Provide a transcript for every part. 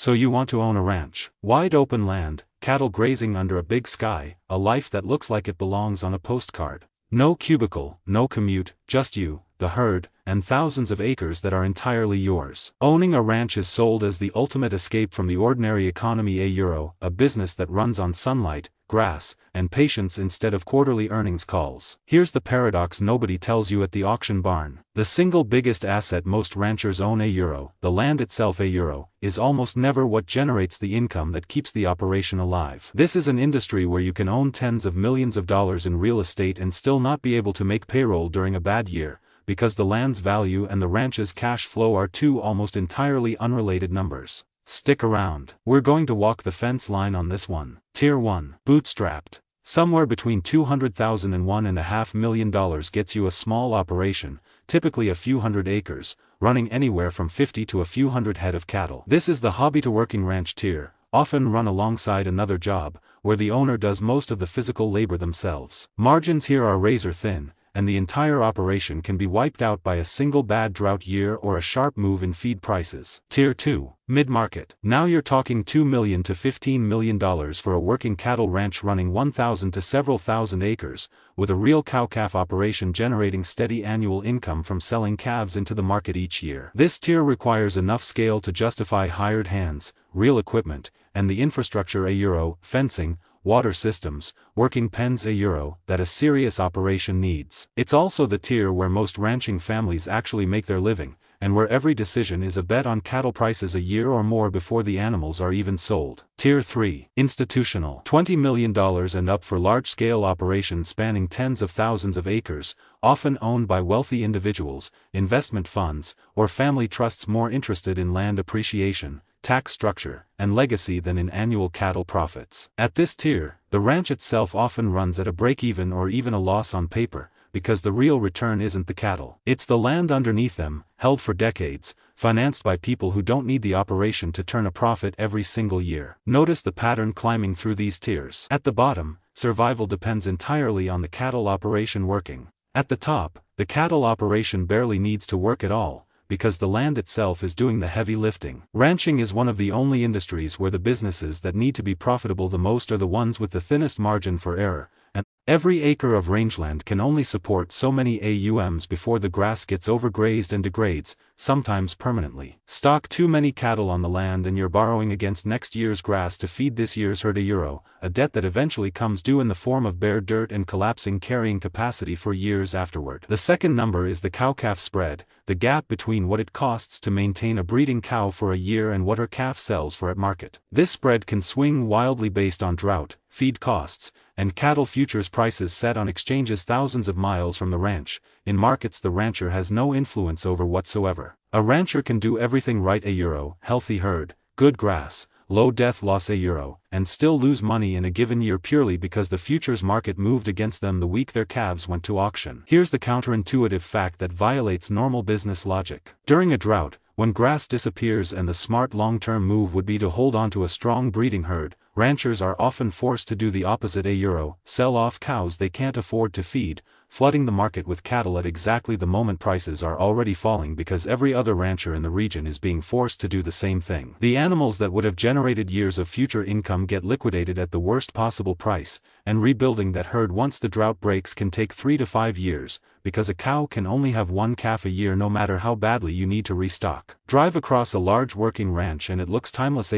So you want to own a ranch. Wide open land, cattle grazing under a big sky, a life that looks like it belongs on a postcard. No cubicle, no commute, just you, the herd, and thousands of acres that are entirely yours. Owning a ranch is sold as the ultimate escape from the ordinary economy. A business that runs on sunlight, grass, and patience instead of quarterly earnings calls. Here's the paradox nobody tells you at the auction barn. The single biggest asset most ranchers own, the land itself, is almost never what generates the income that keeps the operation alive. This is an industry where you can own tens of millions of dollars in real estate and still not be able to make payroll during a bad year, because the land's value and the ranch's cash flow are two almost entirely unrelated numbers. Stick around. We're going to walk the fence line on this one. Tier 1. Bootstrapped. Somewhere between $200,000 and $1.5 million gets you a small operation, typically a few hundred acres, running anywhere from 50 to a few hundred head of cattle. This is the hobby to working ranch tier, often run alongside another job, where the owner does most of the physical labor themselves. Margins here are razor thin, and the entire operation can be wiped out by a single bad drought year or a sharp move in feed prices. Tier 2. Mid-market. Now you're talking $2 million to $15 million for a working cattle ranch running 1,000 to several thousand acres, with a real cow-calf operation generating steady annual income from selling calves into the market each year. This tier requires enough scale to justify hired hands, real equipment, and the infrastructure, fencing, water systems, working pens, that a serious operation needs. It's also the tier where most ranching families actually make their living, and where every decision is a bet on cattle prices a year or more before the animals are even sold. Tier 3. Institutional. $20 million and up for large-scale operations spanning tens of thousands of acres, often owned by wealthy individuals, investment funds, or family trusts more interested in land appreciation, tax structure, and legacy than in annual cattle profits. At this tier, the ranch itself often runs at a break-even or even a loss on paper, because the real return isn't the cattle. It's the land underneath them, held for decades, financed by people who don't need the operation to turn a profit every single year. Notice the pattern climbing through these tiers. At the bottom, survival depends entirely on the cattle operation working. At the top, the cattle operation barely needs to work at all, because the land itself is doing the heavy lifting. Ranching is one of the only industries where the businesses that need to be profitable the most are the ones with the thinnest margin for error, and every acre of rangeland can only support so many AUMs before the grass gets overgrazed and degrades, sometimes permanently. Stock too many cattle on the land and you're borrowing against next year's grass to feed this year's herd, a debt that eventually comes due in the form of bare dirt and collapsing carrying capacity for years afterward. The second number is the cow-calf spread, the gap between what it costs to maintain a breeding cow for a year and what her calf sells for at market. This spread can swing wildly based on drought, feed costs, and cattle futures prices set on exchanges thousands of miles from the ranch. In markets the rancher has no influence over whatsoever. A rancher can do everything right, healthy herd, good grass, low death loss, and still lose money in a given year purely because the futures market moved against them the week their calves went to auction. Here's the counterintuitive fact that violates normal business logic. During a drought, when grass disappears and the smart long-term move would be to hold on to a strong breeding herd, ranchers are often forced to do the opposite, sell off cows they can't afford to feed, flooding the market with cattle at exactly the moment prices are already falling because every other rancher in the region is being forced to do the same thing. The animals that would have generated years of future income get liquidated at the worst possible price, and rebuilding that herd once the drought breaks can take 3 to 5 years, because a cow can only have one calf a year no matter how badly you need to restock. Drive across a large working ranch and it looks timeless,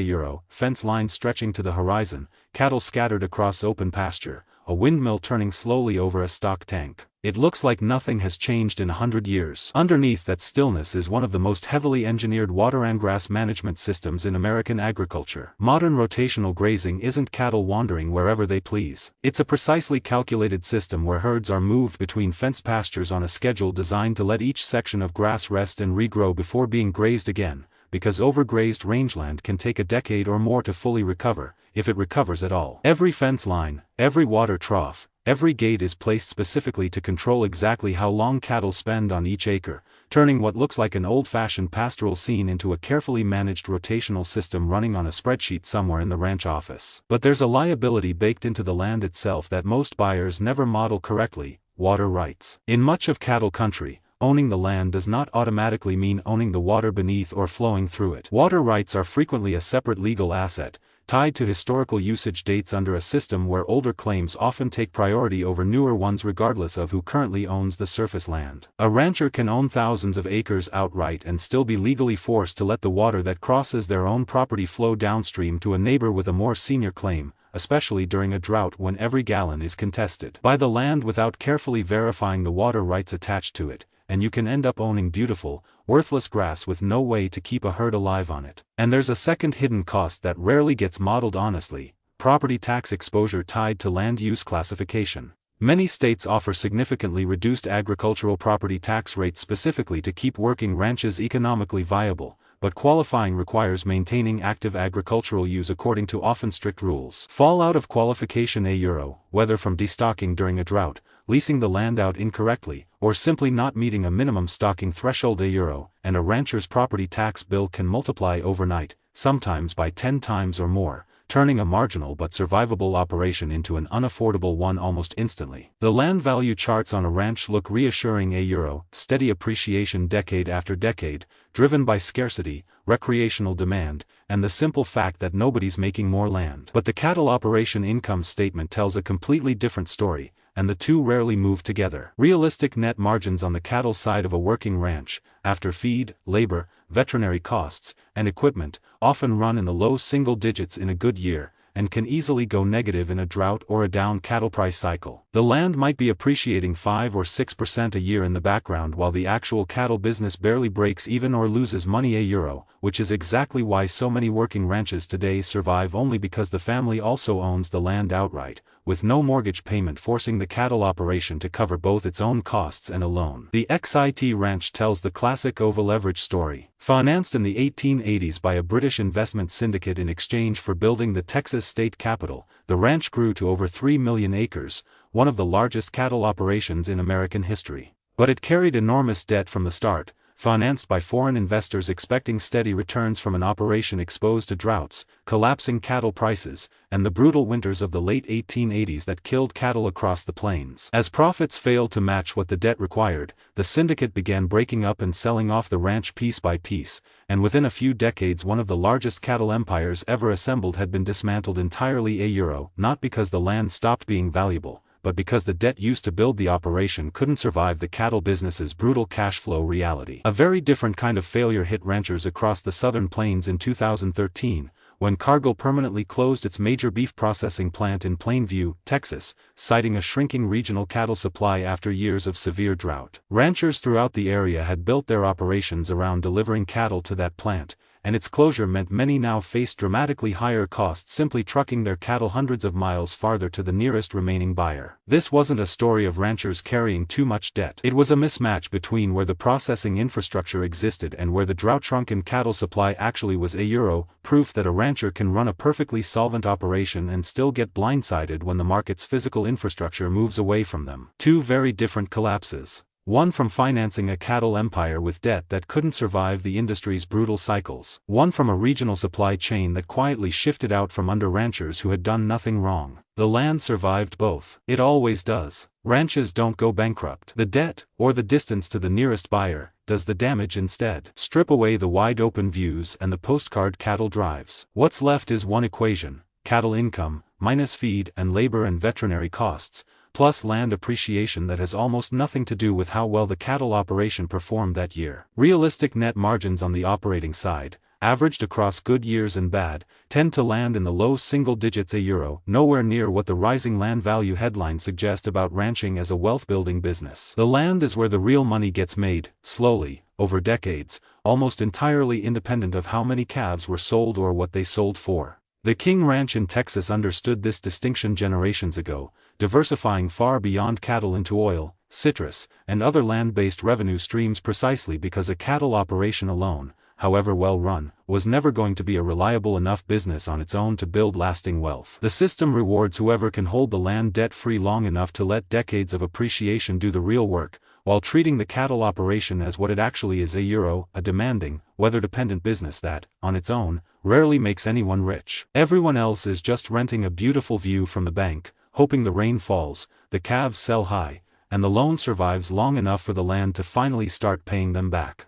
fence lines stretching to the horizon, cattle scattered across open pasture, a windmill turning slowly over a stock tank. It looks like nothing has changed in 100 years. Underneath that stillness is one of the most heavily engineered water and grass management systems in American agriculture. Modern rotational grazing isn't cattle wandering wherever they please. It's a precisely calculated system where herds are moved between fenced pastures on a schedule designed to let each section of grass rest and regrow before being grazed again, because overgrazed rangeland can take a decade or more to fully recover, if it recovers at all. Every fence line, every water trough, every gate is placed specifically to control exactly how long cattle spend on each acre, turning what looks like an old-fashioned pastoral scene into a carefully managed rotational system running on a spreadsheet somewhere in the ranch office. But there's a liability baked into the land itself that most buyers never model correctly: water rights. In much of cattle country, owning the land does not automatically mean owning the water beneath or flowing through it. Water rights are frequently a separate legal asset, tied to historical usage dates under a system where older claims often take priority over newer ones regardless of who currently owns the surface land. A rancher can own thousands of acres outright and still be legally forced to let the water that crosses their own property flow downstream to a neighbor with a more senior claim, especially during a drought when every gallon is contested by the land without carefully verifying the water rights attached to it, and you can end up owning beautiful, worthless grass with no way to keep a herd alive on it. And there's a second hidden cost that rarely gets modeled honestly: property tax exposure tied to land use classification. Many states offer significantly reduced agricultural property tax rates specifically to keep working ranches economically viable, but qualifying requires maintaining active agricultural use according to often strict rules. Fallout of qualification: €, whether from destocking during a drought, leasing the land out incorrectly, or simply not meeting a minimum stocking threshold €, and a rancher's property tax bill can multiply overnight, sometimes by 10 times or more, turning a marginal but survivable operation into an unaffordable one almost instantly. The land value charts on a ranch look reassuring: €, steady appreciation decade after decade, driven by scarcity, recreational demand, and the simple fact that nobody's making more land. But the cattle operation income statement tells a completely different story, and the two rarely move together. Realistic net margins on the cattle side of a working ranch, after feed, labor, veterinary costs, and equipment, often run in the low single digits in a good year, and can easily go negative in a drought or a down cattle price cycle. The land might be appreciating 5 or 6% a year in the background while the actual cattle business barely breaks even or loses money: €, which is exactly why so many working ranches today survive only because the family also owns the land outright, with no mortgage payment forcing the cattle operation to cover both its own costs and a loan. The XIT Ranch tells the classic over-leverage story. Financed in the 1880s by a British investment syndicate in exchange for building the Texas state capitol, the ranch grew to over 3 million acres, one of the largest cattle operations in American history. But it carried enormous debt from the start, financed by foreign investors expecting steady returns from an operation exposed to droughts, collapsing cattle prices, and the brutal winters of the late 1880s that killed cattle across the plains. As profits failed to match what the debt required, the syndicate began breaking up and selling off the ranch piece by piece, and within a few decades one of the largest cattle empires ever assembled had been dismantled entirely: €, not because the land stopped being valuable, but because the debt used to build the operation couldn't survive the cattle business's brutal cash flow reality. A very different kind of failure hit ranchers across the southern plains in 2013, when Cargill permanently closed its major beef processing plant in Plainview, Texas, citing a shrinking regional cattle supply after years of severe drought. Ranchers throughout the area had built their operations around delivering cattle to that plant, and its closure meant many now faced dramatically higher costs simply trucking their cattle hundreds of miles farther to the nearest remaining buyer. This wasn't a story of ranchers carrying too much debt. It was a mismatch between where the processing infrastructure existed and where the drought-shrunken cattle supply actually was: €, proof that a rancher can run a perfectly solvent operation and still get blindsided when the market's physical infrastructure moves away from them. Two very different collapses. One from financing a cattle empire with debt that couldn't survive the industry's brutal cycles. One from a regional supply chain that quietly shifted out from under ranchers who had done nothing wrong. The land survived both. It always does. Ranches don't go bankrupt. The debt, or the distance to the nearest buyer, does the damage instead. Strip away the wide-open views and the postcard cattle drives. What's left is one equation: cattle income, minus feed and labor and veterinary costs, plus land appreciation that has almost nothing to do with how well the cattle operation performed that year. Realistic net margins on the operating side, averaged across good years and bad, tend to land in the low single digits: €, nowhere near what the rising land value headlines suggest about ranching as a wealth-building business. The land is where the real money gets made, slowly, over decades, almost entirely independent of how many calves were sold or what they sold for. The King Ranch in Texas understood this distinction generations ago, diversifying far beyond cattle into oil, citrus, and other land-based revenue streams precisely because a cattle operation alone, however well run, was never going to be a reliable enough business on its own to build lasting wealth. The system rewards whoever can hold the land debt-free long enough to let decades of appreciation do the real work, while treating the cattle operation as what it actually is: a demanding, weather-dependent business that, on its own, rarely makes anyone rich. Everyone else is just renting a beautiful view from the bank, hoping the rain falls, the calves sell high, and the loan survives long enough for the land to finally start paying them back.